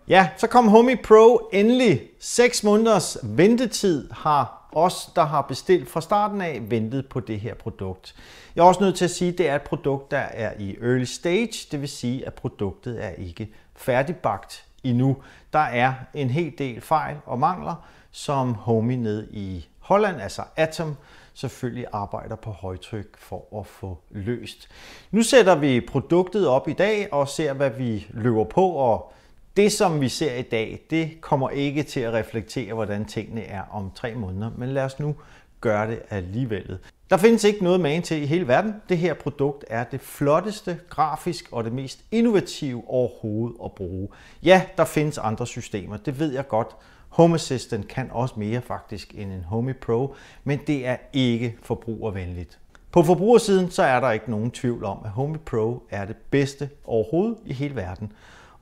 Ja, så kom Homey Pro endelig. 6 måneders ventetid har os, der har bestilt fra starten af, ventet på det her produkt. Jeg er også nødt til at sige, at det er et produkt, der er i early stage. Det vil sige, at produktet er ikke færdigbagt endnu. Der er en hel del fejl og mangler, som Homey nede i Holland, altså Atom, selvfølgelig arbejder på højtryk for at få løst. Nu sætter vi produktet op i dag og ser, hvad vi løber på, og det, som vi ser i dag, det kommer ikke til at reflektere, hvordan tingene er om 3 måneder, men lad os nu gøre det alligevel. Der findes ikke noget magen til i hele verden. Det her produkt er det flotteste grafisk og det mest innovative overhovedet at bruge. Ja, der findes andre systemer, det ved jeg godt. Home Assistant kan også mere faktisk end en Homey Pro, men det er ikke forbrugervenligt. På forbrugersiden så er der ikke nogen tvivl om, at Homey Pro er det bedste overhovedet i hele verden.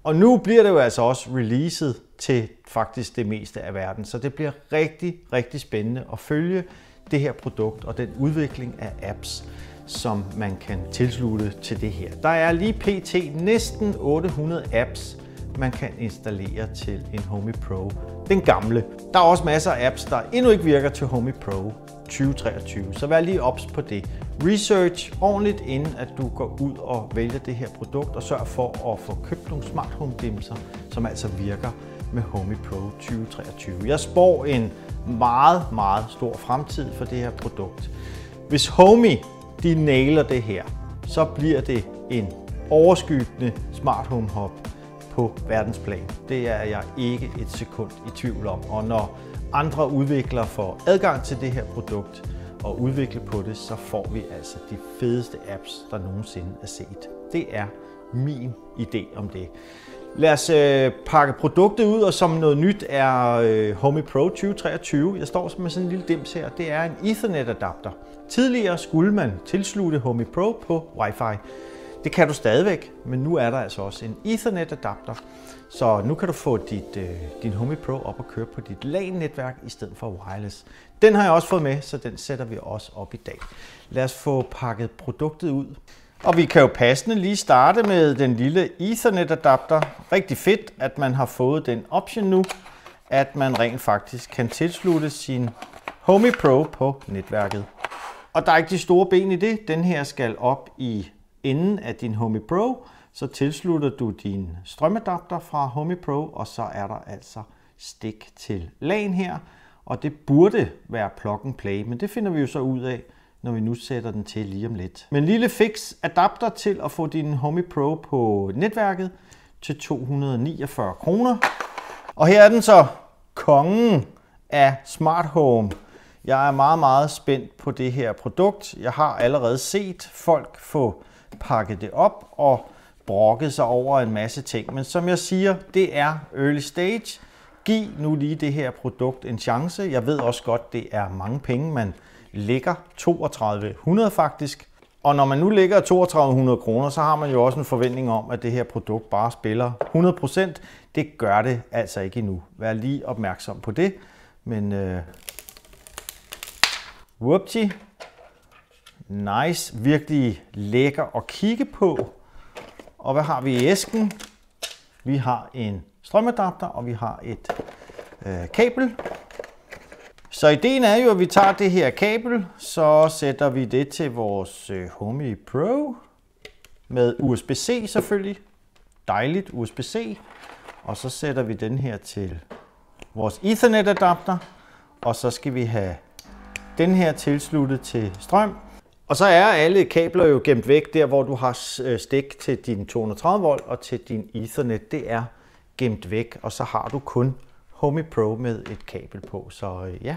Og nu bliver det jo altså også releaset til faktisk det meste af verden, så det bliver rigtig, rigtig spændende at følge det her produkt og den udvikling af apps, som man kan tilslutte til det her. Der er lige pt. Næsten 800 apps, man kan installere til en Homey Pro, den gamle. Der er også masser af apps, der endnu ikke virker til Homey Pro 2023, så vær lige ops på det. Research ordentligt, inden at du går ud og vælger det her produkt, og sørg for at få købt nogle smart home dimser, som altså virker med Homey Pro 2023. Jeg spår en meget, meget stor fremtid for det her produkt. Hvis Homey de nailer det her, så bliver det en overskyggende smart home hub på verdensplan. Det er jeg ikke et sekund i tvivl om. Og når andre udviklere får adgang til det her produkt og udvikle på det, så får vi altså de fedeste apps, der nogensinde er set. Det er min idé om det. Lad os pakke produktet ud, og som noget nyt er Homey Pro 2023. Jeg står med sådan en lille dims her. Det er en Ethernet adapter. Tidligere skulle man tilslutte Homey Pro på Wi-Fi. Det kan du stadigvæk, men nu er der altså også en Ethernet adapter. Så nu kan du få din Homey Pro op og køre på dit LAN-netværk i stedet for wireless. Den har jeg også fået med, så den sætter vi også op i dag. Lad os få pakket produktet ud. Og vi kan jo passende lige starte med den lille Ethernet adapter. Rigtig fedt, at man har fået den option nu, at man rent faktisk kan tilslutte sin Homey Pro på netværket. Og der er ikke de store ben i det. Den her skal op i enden af din Homey Pro. Så tilslutter du din strømadapter fra Homey Pro, og så er der altså stik til LAN her. Og det burde være plug and play, men det finder vi jo så ud af, når vi nu sætter den til lige om lidt. Men en lille fix adapter til at få din Homey Pro på netværket til 249 kroner. Og her er den så, kongen af Smart Home. Jeg er meget, meget spændt på det her produkt. Jeg har allerede set folk få pakket det op og brokket sig over en masse ting. Men som jeg siger, det er early stage. Giv nu lige det her produkt en chance. Jeg ved også godt, det er mange penge, man lægger. 3200 faktisk. Og når man nu lægger 3200 kroner, så har man jo også en forventning om, at det her produkt bare spiller 100%. Det gør det altså ikke endnu. Vær lige opmærksom på det. Men whoopty. Nice. Virkelig lækker at kigge på. Og hvad har vi i æsken? Vi har en strømadapter, og vi har et kabel. Så ideen er jo, at vi tager det her kabel, så sætter vi det til vores Homey Pro med USB-C selvfølgelig. Dejligt USB-C. Og så sætter vi den her til vores Ethernet adapter, og så skal vi have den her tilsluttet til strøm. Og så er alle kabler jo gemt væk der, hvor du har stik til din 230 volt og til din Ethernet. Det er gemt væk, og så har du kun Homey Pro med et kabel på. Så ja,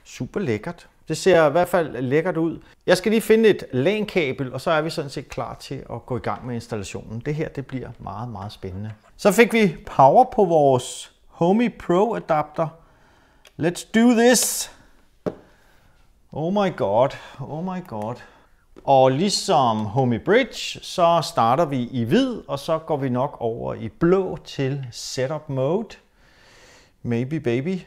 super lækkert. Det ser i hvert fald lækkert ud. Jeg skal lige finde et LAN-kabel, og så er vi sådan set klar til at gå i gang med installationen. Det her, det bliver meget, meget spændende. Så fik vi power på vores Homey Pro adapter. Let's do this! Oh my god, oh my god. Og ligesom Homey Bridge, så starter vi i hvid, og så går vi nok over i blå til Setup Mode. Maybe baby.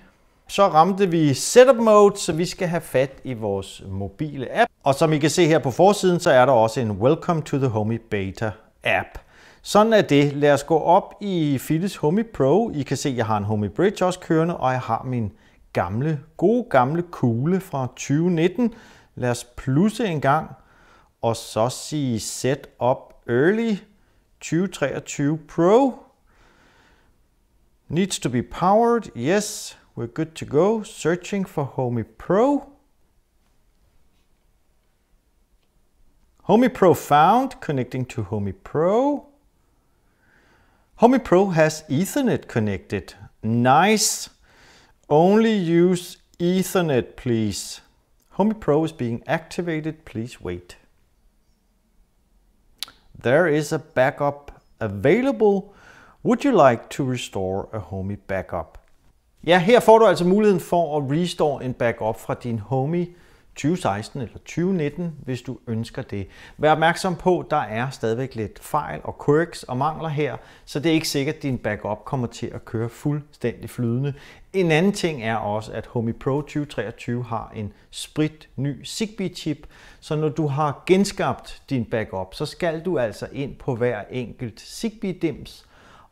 Så ramte vi Setup Mode, så vi skal have fat i vores mobile app. Og som I kan se her på forsiden, så er der også en Welcome to the Homey Beta app. Sådan er det. Lad os gå op i Philips Home Pro. I kan se, at jeg har en Home Bridge også kørende, og jeg har min gode gamle kugle fra 2019. Lad os plusse en gang, og så sige Set Up Early 2023 Pro. Needs to be powered. Yes, we're good to go. Searching for Home Pro. Home Pro found. Connecting to Home Pro. Home Pro has Ethernet connected. Nice. Only use Ethernet, please. Home Pro is being activated. Please wait. There is a backup available. Would you like to restore a Homey backup? Ja, her får du altså muligheden for at restore en backup fra din Homey 2016 eller 2019, hvis du ønsker det. Vær opmærksom på, at der er stadigvæk lidt fejl og quirks og mangler her, så det er ikke sikkert, at din backup kommer til at køre fuldstændig flydende. En anden ting er også, at Home Pro 2023 har en sprit ny Zigbee-chip, så når du har genskabt din backup, så skal du altså ind på hver enkelt Zigbee-dims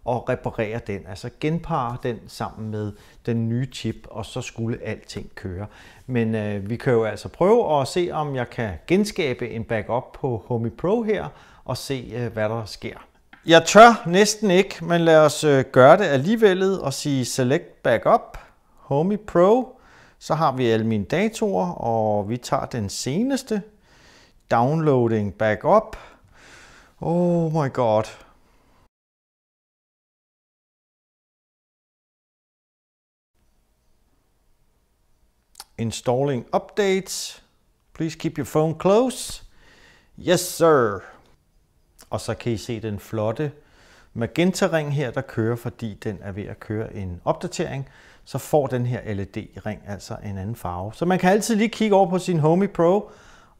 og reparere den, altså genpare den sammen med den nye chip, og så skulle alting køre. Men vi kan jo altså prøve at se, om jeg kan genskabe en backup på Home Pro her, og se, hvad der sker. Jeg tør næsten ikke, men lad os gøre det alligevel og sige Select Backup, Home Pro. Så har vi alle mine datoer, og vi tager den seneste. Downloading Backup. Oh my god. Installing updates. Please keep your phone close. Yes, sir. Og så kan I se den flotte magenta-ring her, der kører, fordi den er ved at køre en opdatering. Så får den her LED-ring altså en anden farve. Så man kan altid lige kigge over på sin Home Pro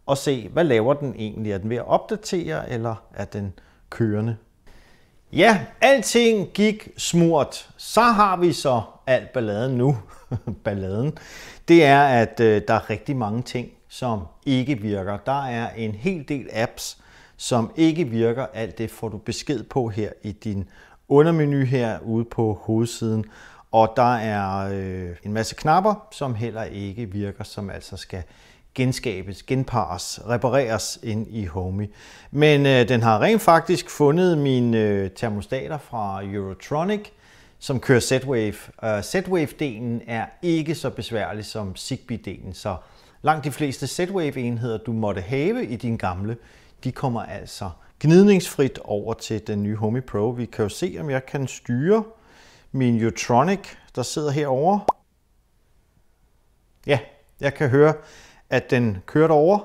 og se, hvad laver den egentlig? Er den ved at opdatere, eller er den kørende? Ja, alting gik smurt. Så har vi så alt balladen nu. Balladen. Det er, at der er rigtig mange ting, som ikke virker. Der er en hel del apps, som ikke virker. Alt det får du besked på her i din undermenu her ude på hovedsiden. Og der er en masse knapper, som heller ikke virker, som altså skal genskabes, genpares, repareres ind i Homey. Men den har rent faktisk fundet mine termostater fra Eurotronic, som kører Z-Wave. Z-Wave-delen er ikke så besværlig som Zigbee-delen, så langt de fleste Z-Wave-enheder, du måtte have i din gamle, de kommer altså gnidningsfrit over til den nye Home Pro. Vi kan jo se, om jeg kan styre min Eurotronic, der sidder herovre. Ja, jeg kan høre, at den kører derovre,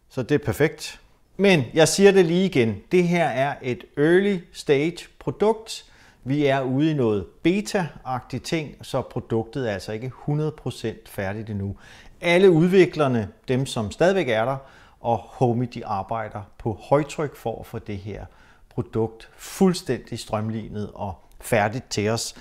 så det er perfekt. Men jeg siger det lige igen, det her er et early stage produkt. Vi er ude i noget beta-agtigt ting, så produktet er altså ikke 100% færdigt endnu. Alle udviklerne, dem som stadigvæk er der, og Homey, de arbejder på højtryk for at få det her produkt fuldstændig strømlinet og færdigt til os.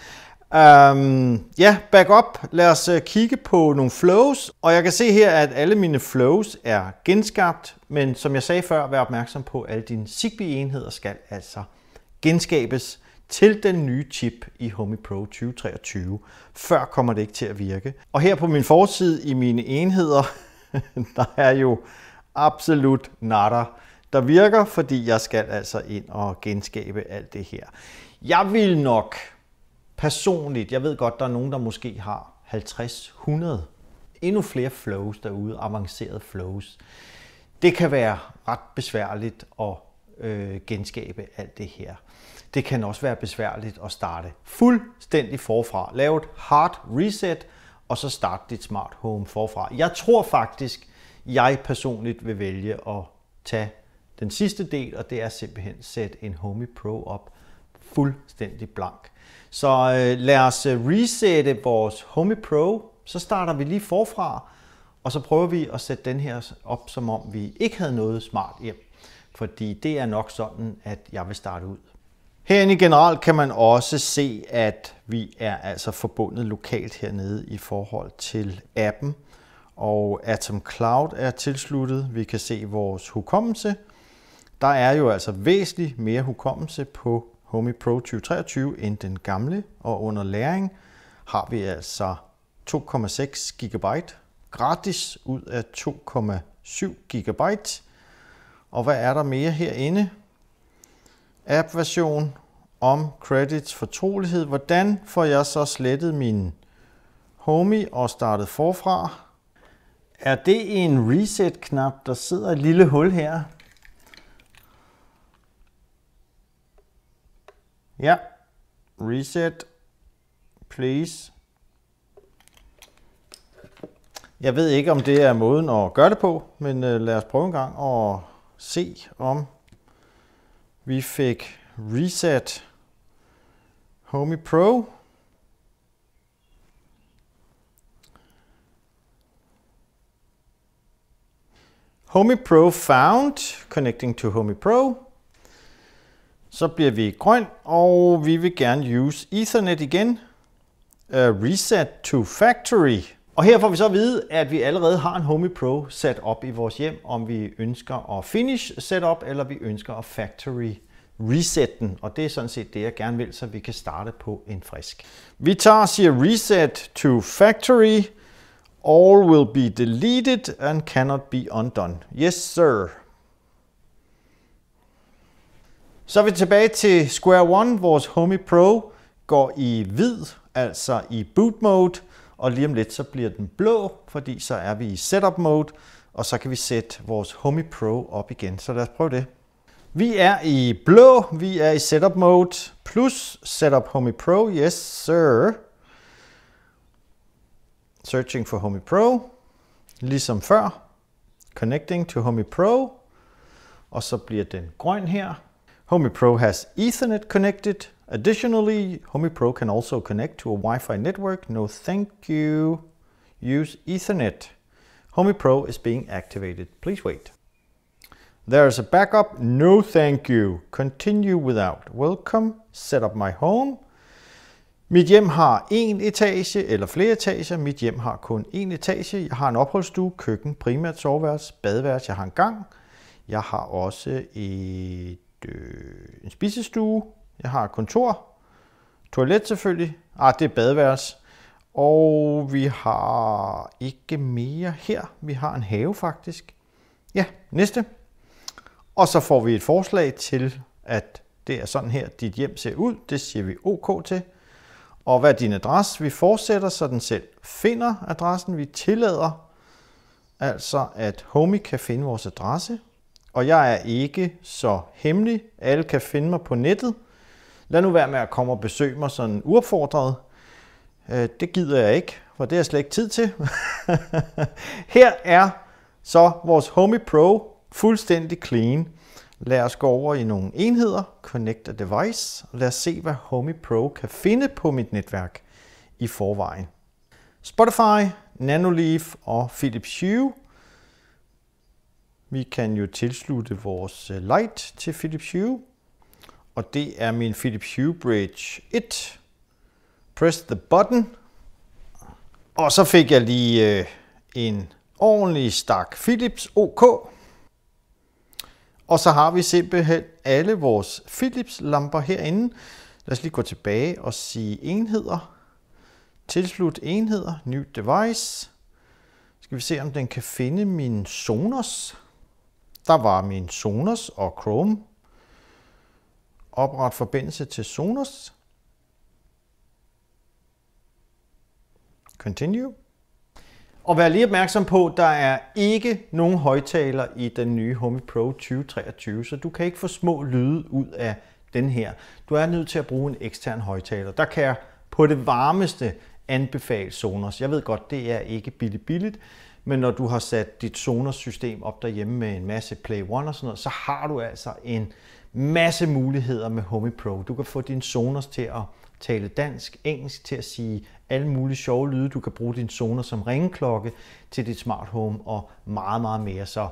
Ja, backup. Lad os kigge på nogle flows, og jeg kan se her, at alle mine flows er genskabt, men som jeg sagde før, vær opmærksom på, at alle dine Zigbee-enheder skal altså genskabes til den nye chip i Home Pro 2023. Før kommer det ikke til at virke. Og her på min forside i mine enheder, der er jo absolut nada, der virker, fordi jeg skal altså ind og genskabe alt det her. Jeg vil nok personligt, jeg ved godt, der er nogen, der måske har 50-100, endnu flere flows derude, avancerede flows. Det kan være ret besværligt at genskabe alt det her. Det kan også være besværligt at starte fuldstændig forfra. Lave et hard reset, og så starte dit smart home forfra. Jeg tror faktisk, jeg personligt vil vælge at tage den sidste del, og det er simpelthen at sætte en Home Pro op fuldstændig blank. Så lad os resette vores Home Pro, så starter vi lige forfra, og så prøver vi at sætte den her op, som om vi ikke havde noget smart hjem. Fordi det er nok sådan, at jeg vil starte ud. Herinde i generelt kan man også se, at vi er altså forbundet lokalt hernede i forhold til appen. Og Atom Cloud er tilsluttet. Vi kan se vores hukommelse. Der er jo altså væsentligt mere hukommelse på Homey Pro 2023 end den gamle, og under læring har vi altså 2,6 GB gratis ud af 2,7 GB. Og hvad er der mere herinde? App-version, om credits, fortrolighed. Hvordan får jeg så slettet min Homey og startet forfra? Er det en reset-knap, der sidder et lille hul her? Ja, reset, please. Jeg ved ikke, om det er måden at gøre det på, men lad os prøve en gang og se, om vi fik reset Homey Pro. Homey Pro found, connecting to Homey Pro. Så bliver vi grøn, og vi vil gerne use Ethernet igen. Reset to factory. Og her får vi så at vide, at vi allerede har en Homey Pro sat op i vores hjem, om vi ønsker at finish setup, eller vi ønsker at factory reset den. Og det er sådan set det, jeg gerne vil, så vi kan starte på en frisk. Vi tager og siger reset to factory. All will be deleted and cannot be undone. Yes, sir. Så er vi tilbage til square one. Vores Homey Pro går i hvid, altså i boot mode. Og lige om lidt så bliver den blå, fordi så er vi i setup mode. Og så kan vi sætte vores Homey Pro op igen. Så lad os prøve det. Vi er i blå, vi er i setup mode, plus setup Homey Pro. Yes, sir. Searching for Homey Pro. Ligesom før. Connecting to Homey Pro. Og så bliver den grøn her. Homey Pro has Ethernet connected. Additionally, Homey Pro can also connect to a Wi-Fi network. No thank you. Use Ethernet. Homey Pro is being activated. Please wait. There is a backup. No thank you. Continue without. Welcome. Set up my home. Mit hjem har en etage eller flere etager. Mit hjem har kun en etage. Jeg har en opholdsstue, køkken, primært soveværelse, badeværelse. Jeg har en gang. Jeg har også en spisestue. Jeg har et kontor. Toilet selvfølgelig. Det er badeværelse. Og vi har ikke mere her. Vi har en have faktisk. Ja, næste. Og så får vi et forslag til, at det er sådan her, dit hjem ser ud. Det siger vi OK til. Og hvad er din adresse? Vi fortsætter, så den selv finder adressen. Vi tillader altså, at Homey kan finde vores adresse. Og jeg er ikke så hemmelig. Alle kan finde mig på nettet. Lad nu være med at komme og besøge mig sådan uopfordret. Det gider jeg ikke, for det er slet ikke tid til. Her er så vores Homey Pro fuldstændig clean. Lad os gå over i nogle enheder. Connect a device. Lad os se, hvad Homey Pro kan finde på mit netværk i forvejen. Spotify, Nanoleaf og Philips Hue. Vi kan jo tilslutte vores light til Philips Hue. Og det er min Philips Hue Bridge 1. Press the button. Og så fik jeg lige en ordentlig stak Philips OK. Og så har vi simpelthen alle vores Philips lamper herinde. Lad os lige gå tilbage og sige enheder. Tilslut enheder. New device. Skal vi se, om den kan finde min Sonos. Der var min Sonos og Chrome. Opret forbindelse til Sonos. Continue. Og vær lige opmærksom på, at der er ikke nogen højttaler i den nye Homey Pro 2023, så du kan ikke få små lyde ud af den her. Du er nødt til at bruge en ekstern højttaler. Der kan jeg på det varmeste anbefale Sonos. Jeg ved godt, det er ikke billigt, men når du har sat dit Sonos-system op derhjemme med en masse Play One og sådan noget, så har du altså en masse muligheder med Homey Pro. Du kan få din Sonos til at tale dansk, engelsk, til at sige alle mulige sjove lyde. Du kan bruge din Sonos som ringeklokke til dit smart home og meget, meget mere. Så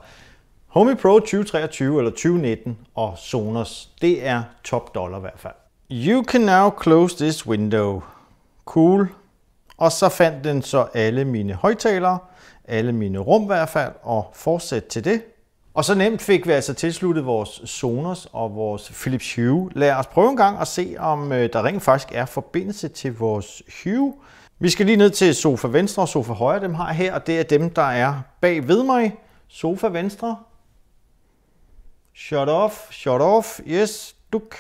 Homey Pro 2023 eller 2019 og Sonos, det er top dollar i hvert fald. You can now close this window. Cool. Og så fandt den så alle mine højttalere, alle mine rum i hvert fald, og fortsæt til det. Og så nemt fik vi altså tilsluttet vores Sonos og vores Philips Hue. Lad os prøve en gang og se, om der rent faktisk er forbindelse til vores Hue. Vi skal lige ned til sofa venstre og sofa højre. Dem har jeg her, og det er dem, der er bag ved mig. Sofa venstre. Shut off, yes, duk.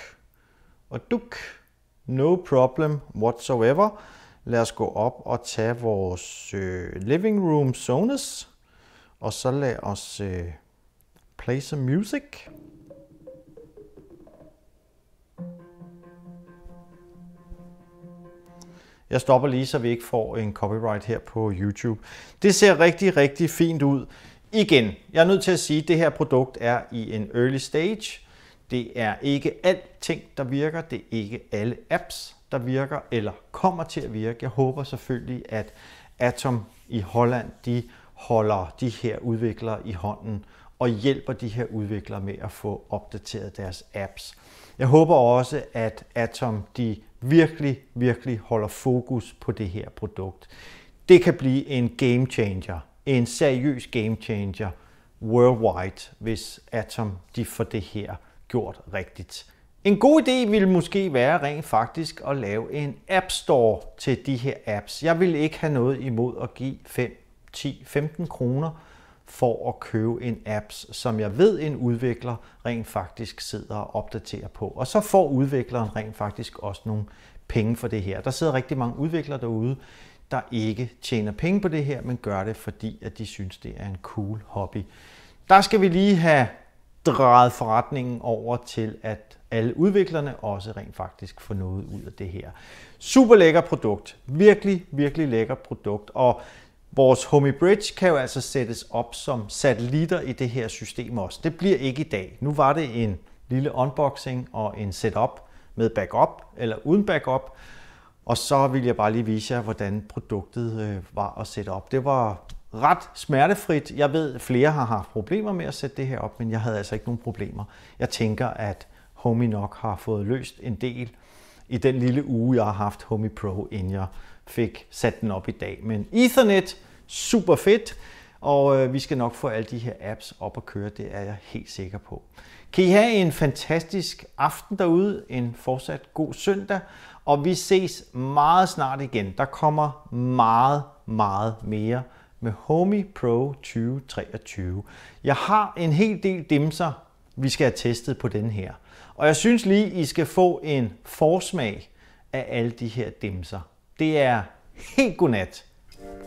Og duk. No problem whatsoever. Lad os gå op og tage vores living room Sonos. Og så lad os play some music. Jeg stopper lige, så vi ikke får en copyright her på YouTube. Det ser rigtig, rigtig fint ud. Igen, jeg er nødt til at sige, at det her produkt er i en early stage. Det er ikke alting, der virker. Det er ikke alle apps, der virker eller kommer til at virke. Jeg håber selvfølgelig, at Atom i Holland, de holder de her udviklere i hånden og hjælper de her udviklere med at få opdateret deres apps. Jeg håber også, at Atom, de virkelig holder fokus på det her produkt. Det kan blive en game changer, en seriøs game changer worldwide, hvis Atom, de får det her gjort rigtigt. En god idé ville måske være rent faktisk at lave en App Store til de her apps. Jeg vil ikke have noget imod at give 5, 10, 15 kroner for at købe en apps, som jeg ved en udvikler rent faktisk sidder og opdaterer på. Og så får udvikleren rent faktisk også nogle penge for det her. Der sidder rigtig mange udviklere derude, der ikke tjener penge på det her, men gør det, fordi at de synes, det er en cool hobby. Der skal vi lige have drejet forretningen over til, at alle udviklerne også rent faktisk får noget ud af det her. Super lækker produkt. Virkelig lækker produkt. Og vores Homey Bridge kan jo altså sættes op som satellitter i det her system også. Det bliver ikke i dag. Nu var det en lille unboxing og en setup med backup eller uden backup. Og så vil jeg bare lige vise jer, hvordan produktet var at sætte op. Det var ret smertefrit. Jeg ved, at flere har haft problemer med at sætte det her op, men jeg havde altså ikke nogen problemer. Jeg tænker, at Homey nok har fået løst en del i den lille uge, jeg har haft Homey Pro, inden jeg fik sat den op i dag. Men Ethernet, super fedt, og vi skal nok få alle de her apps op at køre, det er jeg helt sikker på. Kan I have en fantastisk aften derude, en fortsat god søndag, og vi ses meget snart igen. Der kommer meget mere med Homey Pro 2023. Jeg har en hel del dimser, vi skal have testet på den her. Og jeg synes lige, I skal få en forsmag af alle de her dimser. Det er helt godnat.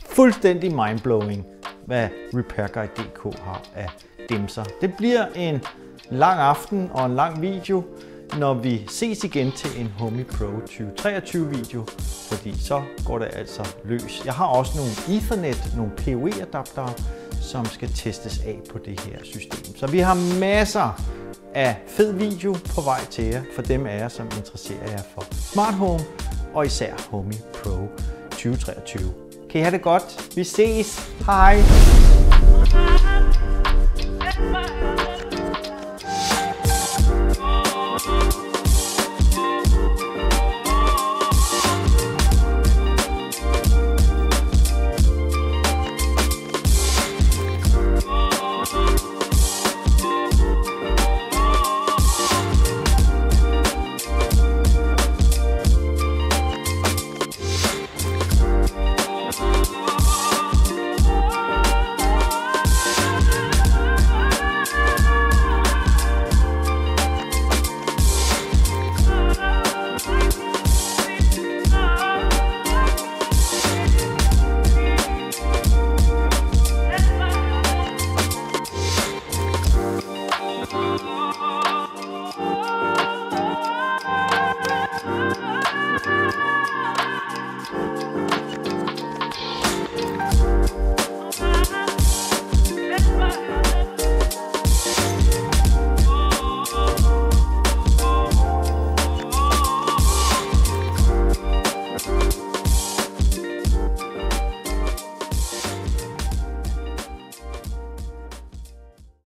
Fuldstændig mindblowing, hvad RepairGuide.dk har af dimser. Det bliver en lang aften og en lang video, når vi ses igen til en Homey Pro 2023 video, fordi så går det altså løs. Jeg har også nogle Ethernet, nogle PoE-adaptere, som skal testes af på det her system. Så vi har masser af fed video på vej til jer, for dem af jer, som interesserer jer for Smart Home, og især Homey Pro 2023. Kan I have det godt? Vi ses. Hej!